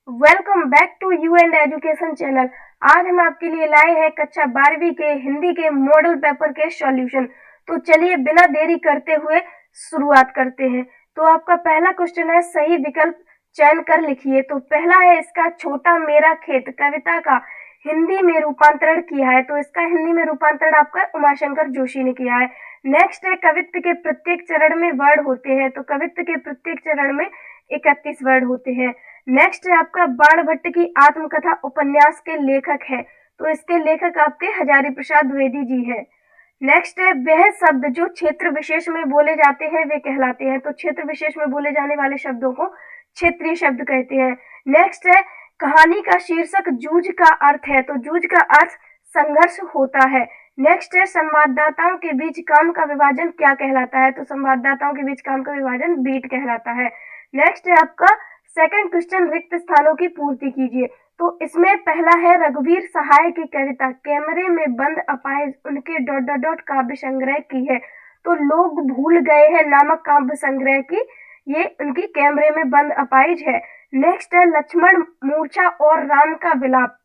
Welcome back to you and education channel. आज हम आपके लिए लाए हैं कक्षा 12वीं के हिंदी के मॉडल पेपर के सॉल्यूशन। तो चलिए बिना देरी करते हुए शुरुआत करते हैं। तो आपका पहला क्वेश्चन है, सही विकल्प चयन कर लिखिए। तो पहला है इसका, छोटा मेरा खेत कविता का हिंदी में रूपांतरण किया है। तो इसका हिंदी में रूपांतरण आपका उमाशंकर जोशी ने किया है। नेक्स्ट है, कवित्व के प्रत्येक चरण में वर्ड होते हैं। तो कवित्व के प्रत्येक चरण में 31 वर्ड होते हैं। नेक्स्ट है आपका, बाणभट्ट की आत्मकथा उपन्यास के लेखक है। तो इसके लेखक आपके हजारी प्रसाद द्विवेदी जी है। नेक्स्ट है, वह शब्द जो क्षेत्र विशेष में बोले जाते हैं वे कहलाते हैं। तो क्षेत्र विशेष में बोले जाने वाले शब्दों को क्षेत्रीय शब्द कहते हैं। नेक्स्ट है, कहानी का शीर्षक जूझ का अर्थ है। तो जूझ का अर्थ संघर्ष होता है। नेक्स्ट है, संवाददाताओं के बीच काम का विभाजन क्या कहलाता है। तो संवाददाताओं के बीच काम का विभाजन बीट कहलाता है। नेक्स्ट है आपका सेकंड क्वेश्चन, रिक्त स्थानों की पूर्ति कीजिए। तो इसमें पहला है, रघुवीर सहाय की कविता कैमरे में बंद अपाहिज उनके डॉट डॉट डॉट काव्य संग्रह की है। तो लोग भूल गए हैं नामक काव्य संग्रह की ये उनकी कैमरे में बंद अपाहिज है। नेक्स्ट है, लक्ष्मण मूर्छा और राम का विलाप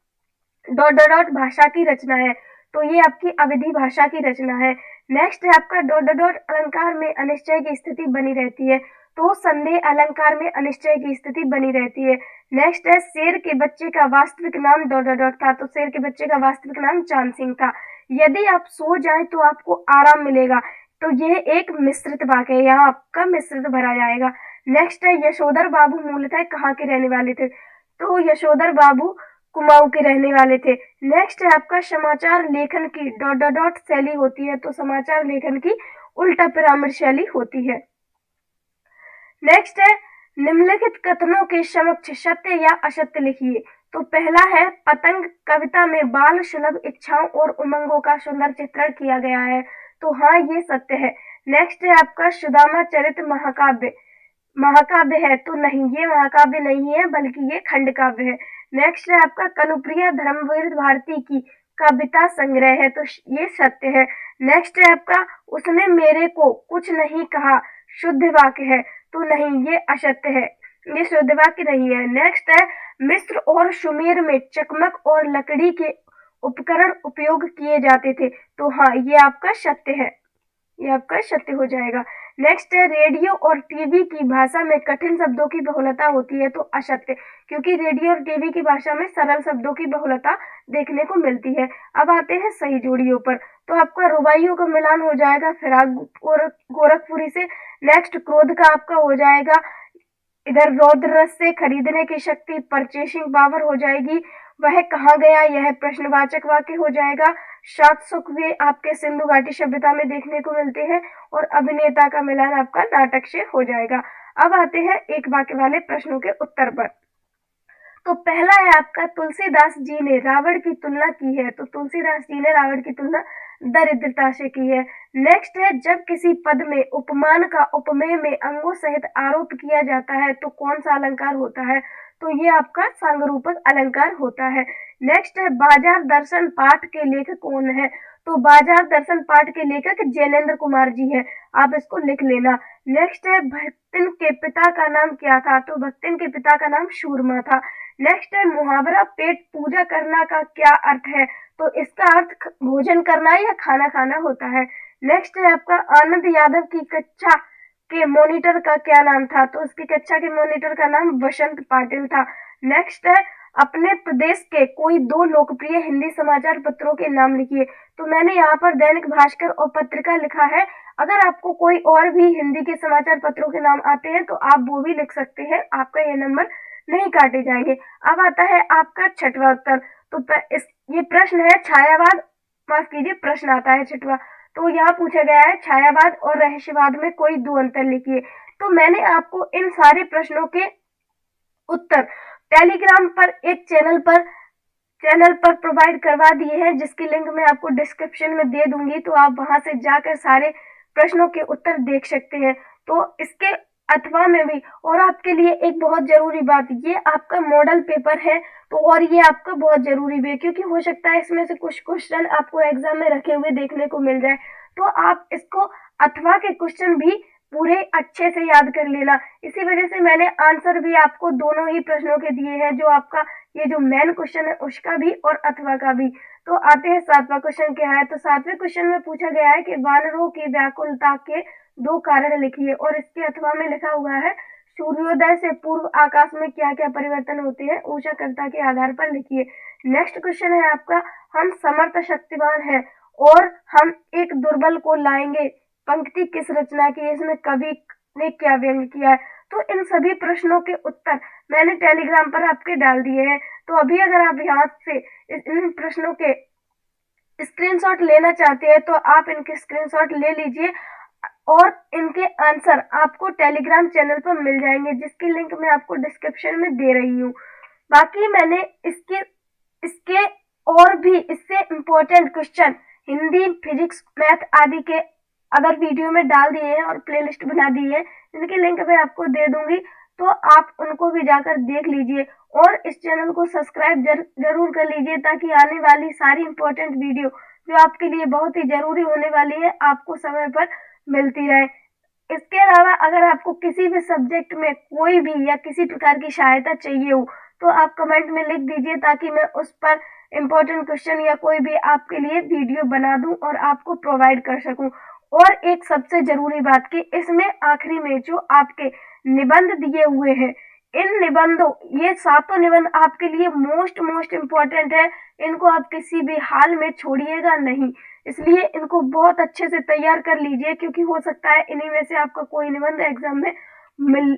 डॉट डॉट डॉट भाषा की रचना है। तो ये आपकी अवधी भाषा की रचना है। नेक्स्ट है आपका, डॉट डॉट डॉट अलंकार में अनिश्चय की स्थिति बनी रहती है। तो संदेह अलंकार में अनिश्चय की स्थिति बनी रहती है। नेक्स्ट है, शेर के बच्चे का वास्तविक नाम डॉट डॉट डॉट था। तो शेर के बच्चे का वास्तविक नाम चांद सिंह था। यदि आप सो जाएं तो आपको आराम मिलेगा। तो यह एक मिश्रित वाक्य है, यहाँ आपका मिश्रित भरा जाएगा। नेक्स्ट है, यशोधर बाबू मूलतः कहाँ के रहने वाले थे। तो यशोधर बाबू कुमाऊं के रहने वाले थे। नेक्स्ट है आपका, समाचार लेखन की डॉट डॉट डॉट शैली होती है। तो समाचार लेखन की उल्टा पिरामिड शैली होती है। नेक्स्ट है, निम्नलिखित कथनों के समक्ष सत्य या असत्य लिखिए। तो पहला है, पतंग कविता में बाल सुलभ इच्छाओं और उमंगों का सुंदर चित्रण किया गया है। तो हाँ, ये सत्य है। नेक्स्ट है आपका, सुदामा चरित महाकाव्य महाकाव्य है। तो नहीं, ये महाकाव्य नहीं है बल्कि ये खंड काव्य है। नेक्स्ट है आपका, कनुप्रिया धर्मवीर भारती की कविता संग्रह है। तो ये सत्य है। नेक्स्ट है आपका, उसने मेरे को कुछ नहीं कहा शुद्ध वाक्य है। तो नहीं, ये असत्य है, ये शुद्ध वाक्य नहीं है। नेक्स्ट है, मिस्र और सुमेर में चकमक और लकड़ी के उपकरण उपयोग किए जाते थे। तो हाँ, ये आपका सत्य है, ये आपका सत्य हो जाएगा। नेक्स्ट है, रेडियो और टीवी की भाषा में कठिन शब्दों की बहुलता होती है। तो असत्य, क्योंकि रेडियो और टीवी की भाषा में सरल शब्दों की बहुलता देखने को मिलती है। अब आते हैं सही जोड़ियों पर। तो आपका रुबाइयों का मिलान हो जाएगा फिराक और गोरखपुरी से। नेक्स्ट, क्रोध का आपका हो जाएगा इधर रौद्र रस से खरीदने की शक्ति परचेसिंग पावर हो जाएगी। वह कहाँ गया, यह प्रश्नवाचक वाक्य हो जाएगा। सात सुख वे आपके सिंधु घाटी सभ्यता में देखने को मिलते हैं। और अभिनेता का मिलान आपका नाटक से हो जाएगा। अब आते हैं एक वाक्य वाले प्रश्नों के उत्तर पर। तो पहला है आपका, तुलसीदास जी ने रावण की तुलना की है। तो तुलसीदास जी ने रावण की तुलना दरिद्रता से की है। नेक्स्ट है, जब किसी पद में उपमान का उपमेय में अंगों सहित आरोप किया जाता है तो कौन सा अलंकार होता है। तो ये आपका सांगरूपक अलंकार होता है। नेक्स्ट है, बाजार दर्शन पाठ के लेखक कौन है। तो बाजार दर्शन पाठ के लेखक जैनेन्द्र कुमार जी है, आप इसको लिख लेना। नेक्स्ट है, भक्तिन के पिता का नाम क्या था। तो भक्तिन के पिता का नाम शूरमा था। नेक्स्ट है, मुहावरा पेट पूजा करना का क्या अर्थ है। तो इसका अर्थ भोजन करना या खाना खाना होता है। नेक्स्ट है आपका, आनंद यादव की कक्षा के मॉनिटर का क्या नाम था। तो उसकी कक्षा के मॉनिटर का नाम वसंत पाटिल था। नेक्स्ट है, अपने प्रदेश के कोई दो लोकप्रिय हिंदी समाचार पत्रों के नाम लिखिए। तो मैंने यहाँ पर दैनिक भास्कर और पत्रिका लिखा है। अगर आपको कोई और भी हिंदी के समाचार पत्रों के नाम आते हैं तो आप वो भी लिख सकते हैं, आपका ये नंबर नहीं काटे जाएंगे। अब आता है आपका छठवां उत्तर। तो ये प्रश्न है छायावाद, माफ कीजिए, प्रश्न आता है छठवां। तो यहाँ पूछा गया है, छायावाद और रहस्यवाद में कोई दो अंतर लिखिए। तो मैंने आपको इन सारे प्रश्नों के उत्तर टेलीग्राम पर एक चैनल पर प्रोवाइड करवा दिए हैं, जिसकी लिंक मैं आपको डिस्क्रिप्शन में दे दूंगी। तो आप वहां से जाकर सारे प्रश्नों के उत्तर देख सकते हैं। तो इसके अथवा में भी, और आपके लिए एक बहुत जरूरी बात, ये आपका मॉडल पेपर है। तो और ये आपका बहुत जरूरी भी है, क्योंकि हो सकता है इसमें से कुछ क्वेश्चन आपको एग्जाम में रखे हुए देखने को मिल जाए। तो आप इसको अथवा के क्वेश्चन भी पूरे अच्छे से याद कर लेना। इसी वजह से मैंने आंसर भी आपको दोनों ही प्रश्नों के दिए हैं, जो आपका ये जो मेन क्वेश्चन है उसका भी और अथवा का भी। तो आते हैं 7वां क्वेश्चन क्या है। तो 7वें क्वेश्चन में पूछा गया है कि वानरों की व्याकुलता के 2 कारण लिखिए, और इसके अथवा में लिखा हुआ है सूर्योदय से पूर्व आकाश में क्या क्या परिवर्तन होते हैं, ऊर्जाकर्ता के आधार पर लिखिए। नेक्स्ट क्वेश्चन है आपका, हम समर्थ शक्तिवान हैं और हम एक दुर्बल को लाएंगे, पंक्ति किस रचना की है, इसमें कवि ने क्या व्यंग किया है। तो इन सभी प्रश्नों के उत्तर मैंने टेलीग्राम पर आपके डाल दिए हैं। तो अभी अगर आप यहाँ से इन प्रश्नों के स्क्रीनशॉट लेना चाहते हैं तो आप इनके स्क्रीनशॉट ले लीजिए, और इनके आंसर आपको टेलीग्राम चैनल पर मिल जाएंगे, जिसकी लिंक मैं आपको डिस्क्रिप्शन में दे रही हूँ। बाकी मैंने इसके और भी इससे important question Hindi, physics, math आदि के अदर वीडियो में डाल दिए हैं और प्लेलिस्ट बना दी है, इनकी लिंक मैं आपको दे दूंगी, तो आप उनको भी जाकर देख लीजिए। और इस चैनल को सब्सक्राइब जरूर कर लीजिए, ताकि आने वाली सारी इम्पोर्टेंट वीडियो जो आपके लिए बहुत ही जरूरी होने वाली है आपको समय पर मिलती रहे। इसके अलावा अगर आपको किसी भी सब्जेक्ट में कोई भी या किसी प्रकार की सहायता चाहिए हो तो आप कमेंट में लिख दीजिए, ताकि मैं उस पर इम्पोर्टेंट क्वेश्चन या कोई भी आपके लिए वीडियो बना दूं और आपको प्रोवाइड कर सकूं। और एक सबसे जरूरी बात कि इसमें आखिरी में जो आपके निबंध दिए हुए हैं, इन निबंधों, ये 7 निबंध आपके लिए मोस्ट इम्पोर्टेंट है। इनको आप किसी भी हाल में छोड़िएगा नहीं, इसलिए इनको बहुत अच्छे से तैयार कर लीजिए, क्योंकि हो सकता है इन्हीं में से आपका कोई निबंध एग्जाम में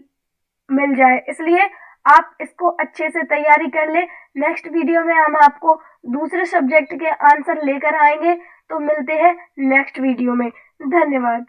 मिल जाए। इसलिए आप इसको अच्छे से तैयारी कर ले। नेक्स्ट वीडियो में हम आपको दूसरे सब्जेक्ट के आंसर लेकर आएंगे, तो मिलते हैं नेक्स्ट वीडियो में। धन्यवाद।